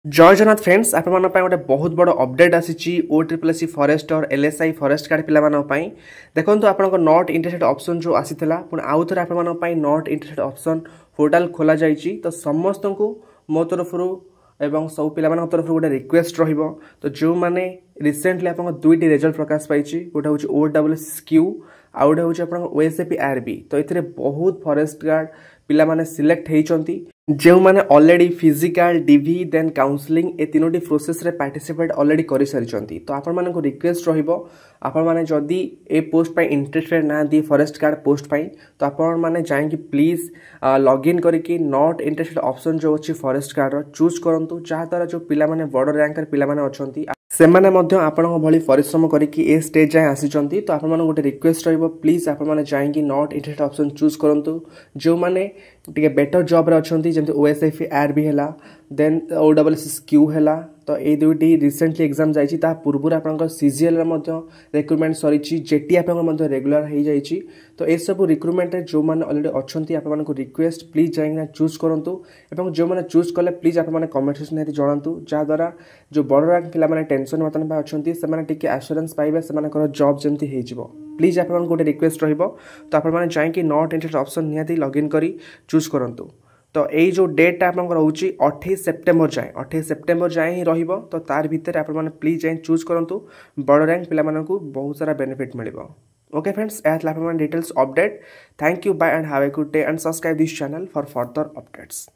जय जगन्नाथ फ्रेंड्स आपण गोटे बहुत बड़ अपडेट आसी ओ ट्रिपल एस फॉरेस्ट और एलएसआई फॉरेस्ट गार्ड पे देखो आपन नॉट इंटरेस्टेड ऑप्शन जो आसीला पुणी आउ थे आपण नॉट इंटरेस्टेड ऑप्शन पोर्टाल खोल जाइए तो समस्त को मो तरफ एवं सब पिला तरफ गोटे रिक्वेस्ट रहिबो तो जो मैंने रिसेंटली आप दुईटी रिजल्ट प्रकाश पाई गोटे हूँ OSS क्यू आउ गोटे हूँ आप OSAP RB तो ये बहुत फॉरेस्ट गार्ड पिला माने सिलेक्ट होती जो मैंने already physical DV then counselling ए तीनोटी प्रोसेस रे पार्टिसिपेट ऑलरेडी कर सारी तो आपण माने रिक्वेस्ट रहिबो आपण माने जदी ए पोस्ट पाई इंटरेस्टेड ना दी फॉरेस्ट गार्ड पोस्ट पाई तो आपण माने जाइए प्लीज लॉगिन करके नॉट इंटरेस्टेड ऑप्शन जो अच्छी फॉरेस्ट गार्ड चूज करंतु जहाँ द्वारा जो पिला माने बड़ रैंकर पिला माने अछंती सेमाने मध्य आपन भली परिश्रम करके ए स्टेज जाए आसी तो आपण गोटे रिक्वेस्ट रहिबो प्लीज आपण माने जाइए नॉट इंटरेस्टेड ऑप्शन चूज करंतु जो माने टिके बेटर जॉब रे अछंती जेमते OSAP RB हैला देन OSS क्यू हैला तो ये दुईटी रिसेंटली एग्जाम जाइए ता पूर्व आपन CGL रिक्रुटमेंट सरी जेटी आप रेगुलर हो जाइए तो ये सब रिक्रुटमेंट जो मैंने ऑलरेडी अच्छा आपण रिक्वेस्ट प्लीज जाइए चूज करूँ और जो मैंने चूज कले प्लीज आप कमेंट सेक्शन में जनातु जहाँद्वारा जो बड़ रैंक पिला टेंशन बर्तमान अच्छा से आश्योरेंस पाइबे से जॉब जमी हो प्लीज आप गोटे रिक्वेस्ट रहिबो तो आपने जाइए नॉट इंटरेस्टेड ऑप्शन निहाती लॉगिन करी चूज करूँ तो यही जो डेटा आप रोच 28 सेप्टेम्बर जाए 28 सेप्टेम्बर जाए ही रहिबो तो तार भितर आप प्लीज जाए चूज करूँ बड़ रैंक पिला बहुत सारा बेनिफिट मिल ओके फ्रेंड्स यह details update thank you bye and have a good day and subscribe this channel for further updates.